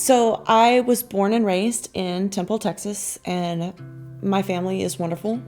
So I was born and raised in Temple, Texas, and my family is wonderful.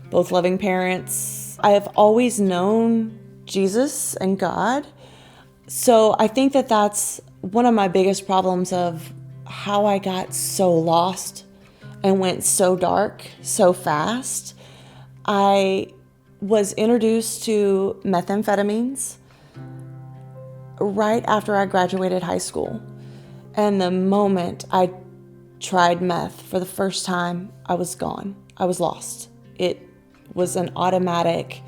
Both loving parents. I have always known Jesus and God. So I think that that's one of my biggest problems of how I got so lost and went so dark so fast. I was introduced to methamphetamines right after I graduated high school. And the moment I tried meth for the first time, I was gone. I was lost. It was an automatic,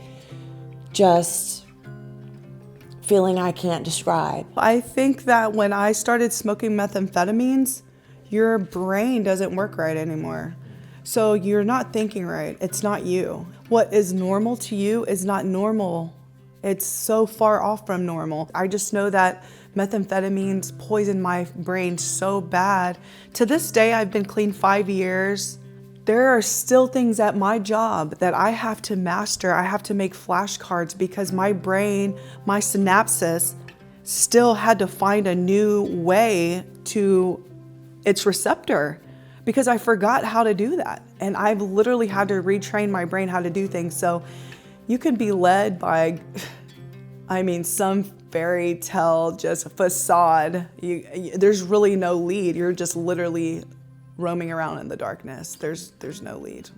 just feeling I can't describe. I think that when I started smoking methamphetamines, your brain doesn't work right anymore. So you're not thinking right. It's not you. What is normal to you is not normal. It's so far off from normal. I just know that methamphetamines poisoned my brain so bad. To this day, I've been clean 5 years. There are still things at my job that I have to master. I have to make flashcards because my brain, my synapses, still had to find a new way to its receptor because I forgot how to do that. And I've literally had to retrain my brain how to do things. So you can be led by, some fairy tale, just facade. There's really no lead. You're just literally roaming around in the darkness. There's no lead.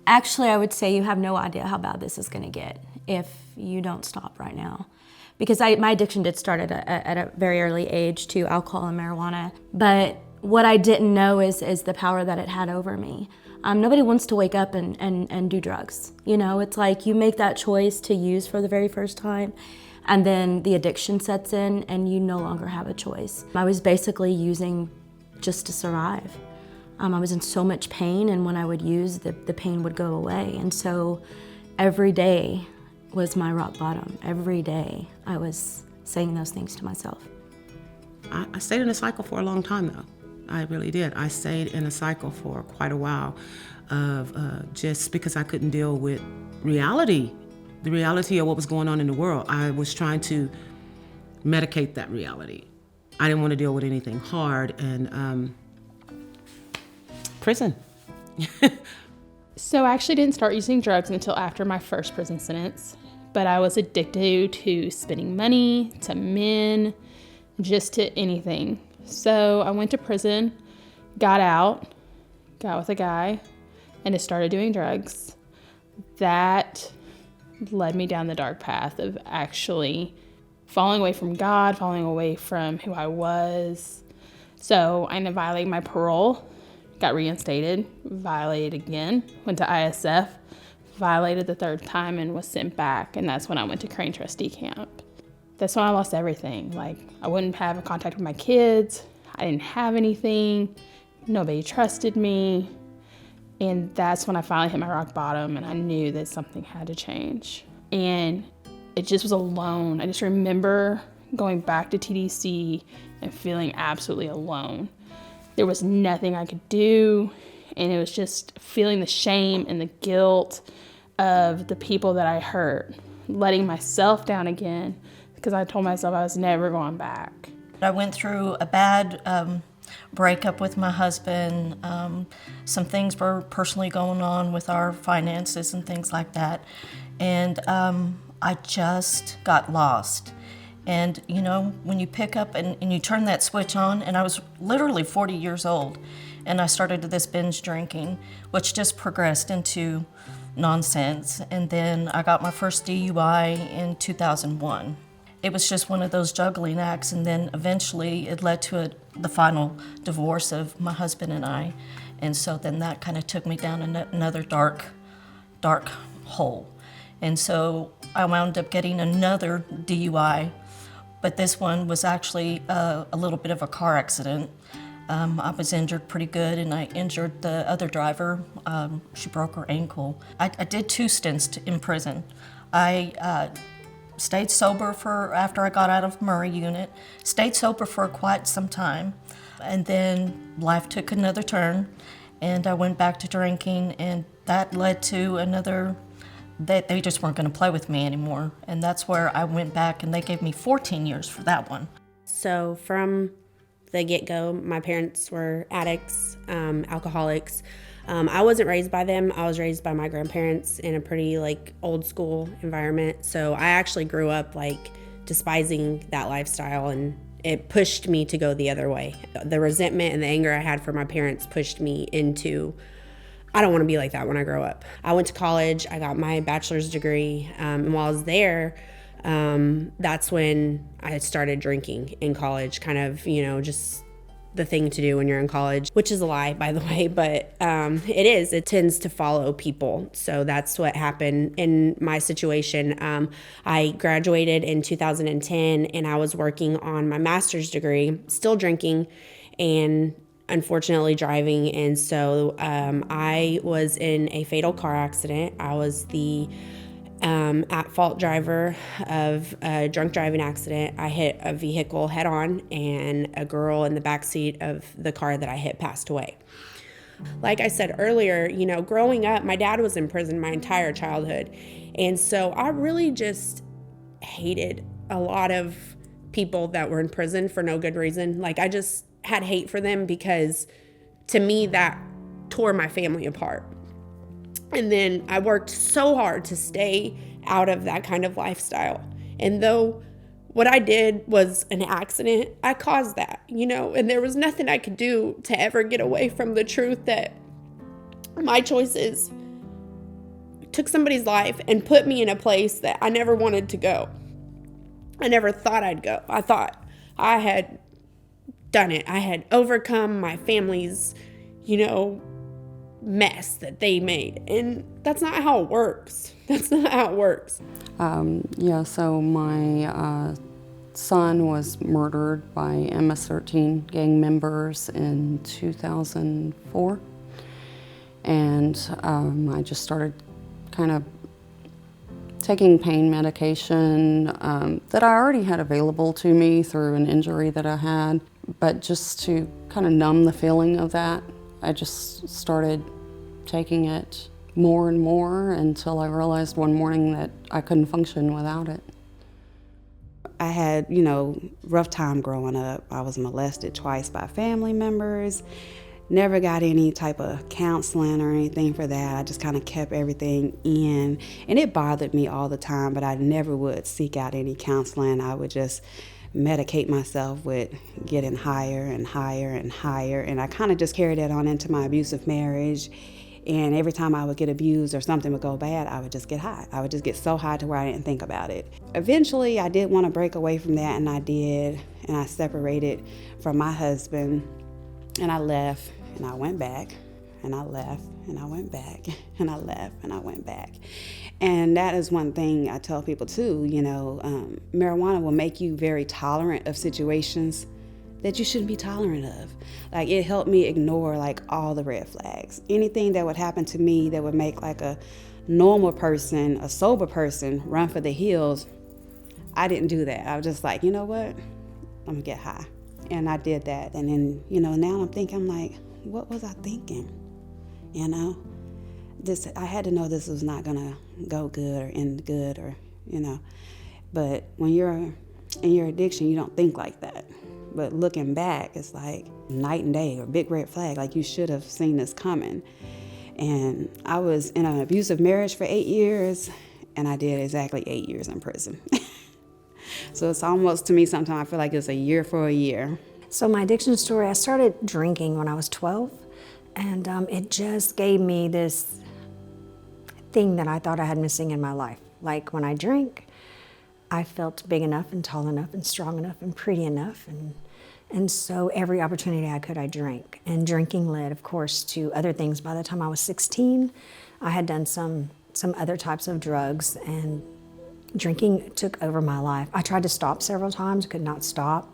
Actually, I would say you have no idea how bad this is going to get if you don't stop right now. Because my addiction did start at a very early age to alcohol and marijuana. But what I didn't know is the power that it had over me. Nobody wants to wake up and do drugs. You know, it's like you make that choice to use for the very first time, and then the addiction sets in and you no longer have a choice. I was basically using just to survive. I was in so much pain, and when I would use, the pain would go away. And so every day was my rock bottom. Every day I was saying those things to myself. I stayed in a cycle for a long time though. I really did. I stayed in a cycle for quite a while of just because I couldn't deal with reality, the reality of what was going on in the world. I was trying to medicate that reality. I didn't want to deal with anything hard, and prison. So I actually didn't start using drugs until after my first prison sentence, but I was addicted to spending money, to men, just to anything. So I went to prison, got out, got with a guy, and just started doing drugs. That led me down the dark path of actually falling away from God, falling away from who I was. So I ended up violating my parole, got reinstated, violated again, went to ISF, violated the third time, and was sent back. And that's when I went to Untitled Trusty Camp. That's when I lost everything. Like, I wouldn't have a contact with my kids. I didn't have anything. Nobody trusted me. And that's when I finally hit my rock bottom, and I knew that something had to change. And it just was alone. I just remember going back to TDC and feeling absolutely alone. There was nothing I could do, and it was just feeling the shame and the guilt of the people that I hurt, letting myself down again, because I told myself I was never going back. I went through a bad breakup with my husband. Some things were personally going on with our finances and things like that. And I just got lost. And you know, when you pick up and you turn that switch on, and I was literally 40 years old, and I started this binge drinking, which just progressed into nonsense. And then I got my first DUI in 2001. It was just one of those juggling acts, and then eventually it led to the final divorce of my husband and I. And so then that kind of took me down another dark hole. And so I wound up getting another DUI, but this one was actually a little bit of a car accident. I was injured pretty good, and I injured the other driver. She broke her ankle. I did 2 stints in prison. I stayed sober after I got out of Murray unit, stayed sober for quite some time, and then life took another turn, and I went back to drinking, and that led to another, they just weren't going to play with me anymore, and that's where I went back, and they gave me 14 years for that one. So from the get-go. My parents were addicts, alcoholics. I wasn't raised by them. I was raised by my grandparents in a pretty old school environment. So I actually grew up despising that lifestyle, and it pushed me to go the other way. The resentment and the anger I had for my parents pushed me into, I don't want to be like that when I grow up. I went to college. I got my bachelor's degree. And while I was there, that's when I started drinking in college, kind of, just the thing to do when you're in college, which is a lie, by the way, but it tends to follow people. So that's what happened in my situation. I graduated in 2010 and I was working on my master's degree, still drinking and unfortunately driving. And so I was in a fatal car accident. I was the at-fault driver of a drunk driving accident. I hit a vehicle head-on, and a girl in the backseat of the car that I hit passed away. Like I said earlier, growing up, my dad was in prison my entire childhood, and so I really just hated a lot of people that were in prison for no good reason. I just had hate for them because, to me, that tore my family apart. And then I worked so hard to stay out of that kind of lifestyle. And though what I did was an accident, I caused that, and there was nothing I could do to ever get away from the truth that my choices took somebody's life and put me in a place that I never wanted to go. I never thought I'd go. I thought I had done it. I had overcome my family's, mess that they made, and that's not how it works. That's not how it works. So my son was murdered by MS-13 gang members in 2004, and I just started kind of taking pain medication that I already had available to me through an injury that I had, but just to kind of numb the feeling of that, I just started taking it more and more until I realized one morning that I couldn't function without it. I had, rough time growing up. I was molested twice by family members. Never got any type of counseling or anything for that. I just kind of kept everything in. And it bothered me all the time, but I never would seek out any counseling. I would just medicate myself with getting higher and higher and higher. And I kind of just carried that on into my abusive marriage. And every time I would get abused or something would go bad, I would just get high. I would just get so high to where I didn't think about it. Eventually, I did want to break away from that, and I did. And I separated from my husband, and I left, and I went back, and I left, and I went back, and I left, and I went back. And that is one thing I tell people too, marijuana will make you very tolerant of situations that you shouldn't be tolerant of. It helped me ignore all the red flags. Anything that would happen to me that would make a normal person, a sober person, run for the hills, I didn't do that. I was just you know what? I'm gonna get high. And I did that. And then, now I'm thinking, what was I thinking? I had to know this was not gonna go good or end good or, But when you're in your addiction, you don't think like that. But looking back, it's night and day or big red flag. You should have seen this coming. And I was in an abusive marriage for 8 years, and I did exactly 8 years in prison. So it's almost, to me, sometimes I feel like it's a year for a year. So my addiction story, I started drinking when I was 12, and it just gave me this thing that I thought I had missing in my life. When I drink, I felt big enough and tall enough and strong enough and pretty enough, and so every opportunity I could, I drank. And drinking led, of course, to other things. By the time I was 16, I had done some other types of drugs, and drinking took over my life. I tried to stop several times, could not stop.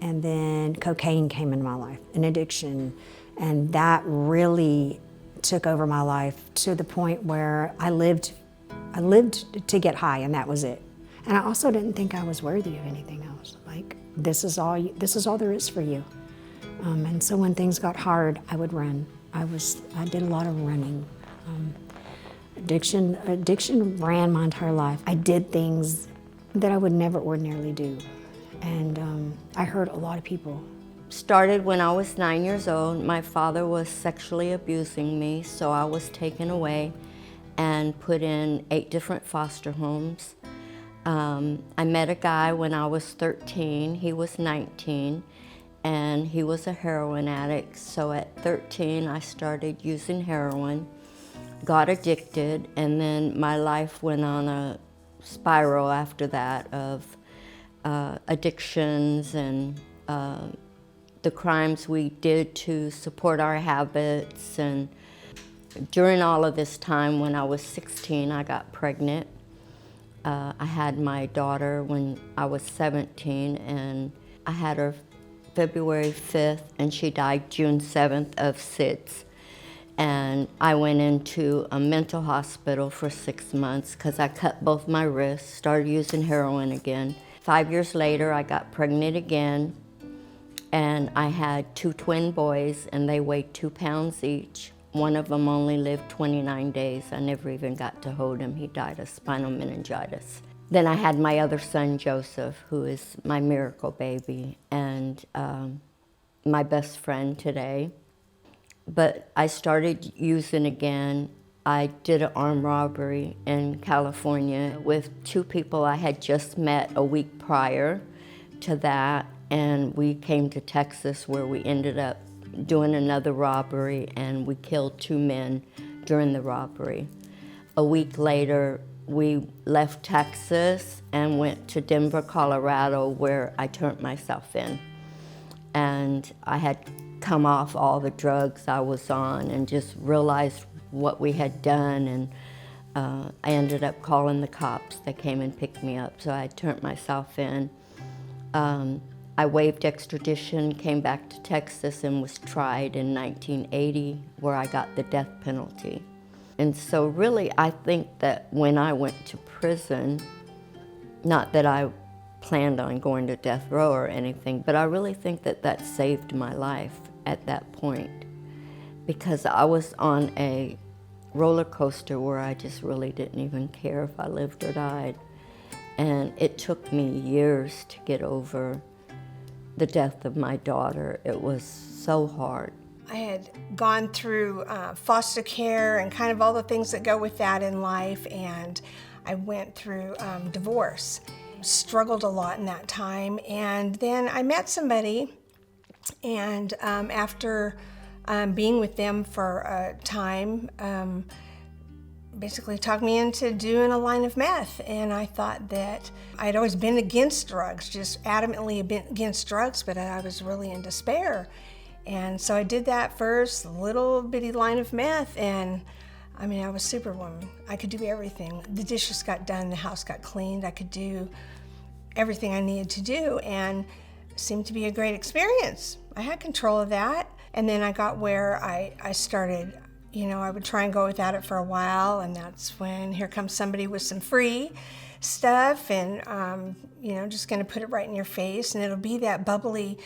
And then cocaine came into my life, an addiction, and that really took over my life to the point where I lived to get high, and that was it. And I also didn't think I was worthy of anything else. This is all there is for you. And so when things got hard, I would run. I did a lot of running. Addiction ran my entire life. I did things that I would never ordinarily do. And I hurt a lot of people. Started when I was 9 years old. My father was sexually abusing me, so I was taken away and put in 8 different foster homes. I met a guy when I was 13, he was 19, and he was a heroin addict. So at 13, I started using heroin, got addicted, and then my life went on a spiral after that of addictions and the crimes we did to support our habits. And during all of this time, when I was 16, I got pregnant. I had my daughter when I was 17, and I had her February 5th, and she died June 7th of SIDS. And I went into a mental hospital for 6 months because I cut both my wrists, started using heroin again. 5 years later, I got pregnant again, and I had 2 twin boys, and they weighed 2 pounds each. One of them only lived 29 days. I never even got to hold him. He died of spinal meningitis. Then I had my other son, Joseph, who is my miracle baby and my best friend today. But I started using again. I did an armed robbery in California with 2 people I had just met a week prior to that, and we came to Texas where we ended up doing another robbery, and we killed 2 men during the robbery. A week later, we left Texas and went to Denver, Colorado, where I turned myself in. And I had come off all the drugs I was on and just realized what we had done, and I ended up calling the cops. They came and picked me up, so I turned myself in. I waived extradition, came back to Texas, and was tried in 1980, where I got the death penalty. And so really, I think that when I went to prison, not that I planned on going to death row or anything, but I really think that that saved my life at that point, because I was on a roller coaster where I just really didn't even care if I lived or died. And it took me years to get over the death of my daughter. It was so hard. I had gone through foster care and kind of all the things that go with that in life, and I went through divorce. Struggled a lot in that time, and then I met somebody, and after being with them for a time, basically talked me into doing a line of meth. And I thought that I'd always been against drugs, just adamantly been against drugs, but I was really in despair. And so I did that first little bitty line of meth, and I mean, I was superwoman. I could do everything. The dishes got done, the house got cleaned, I could do everything I needed to do, and it seemed to be a great experience. I had control of that. And then I got where I started, you know, I would try and go without it for a while, and that's when here comes somebody with some free stuff, and you know, just gonna put it right in your face, and it'll be that bubbly,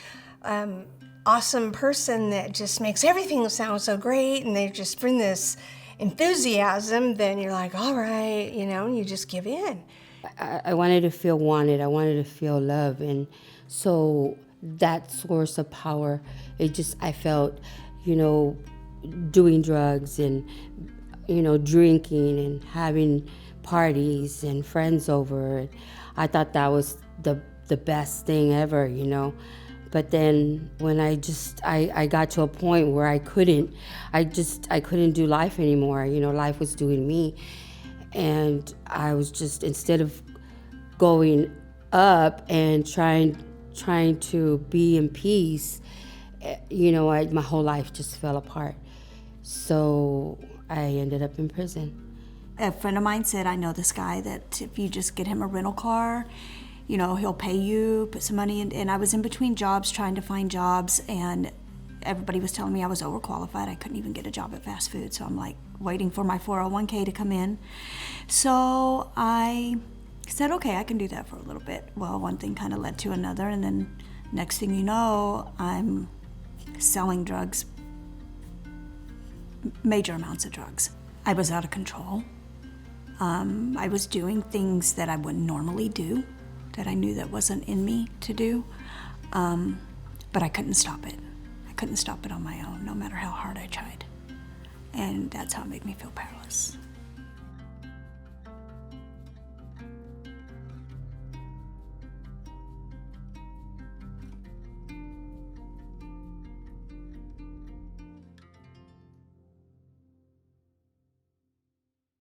awesome person that just makes everything sound so great, and they just bring this enthusiasm. Then you're like, all right, you know, and you just give in. I wanted to feel wanted. I wanted to feel love, and so that source of power, I felt, you know, doing drugs and, you know, drinking and having parties and friends over. I thought that was the best thing ever, you know. But then when I got to a point where I couldn't do life anymore. You know, life was doing me. And I was just, instead of going up and trying to be in peace, you know, my whole life just fell apart. So I ended up in prison. A friend of mine said, I know this guy that if you just get him a rental car, you know, he'll pay you, put some money in. And I was in between jobs trying to find jobs, and everybody was telling me I was overqualified. I couldn't even get a job at fast food. So I'm like waiting for my 401k to come in. So I said, okay, I can do that for a little bit. Well, one thing kind of led to another, and then next thing you know, I'm selling drugs, major amounts of drugs. I was out of control. I was doing things that I wouldn't normally do. that I knew that wasn't in me to do, but I couldn't stop it. I couldn't stop it on my own, no matter how hard I tried. And that's how it made me feel powerless.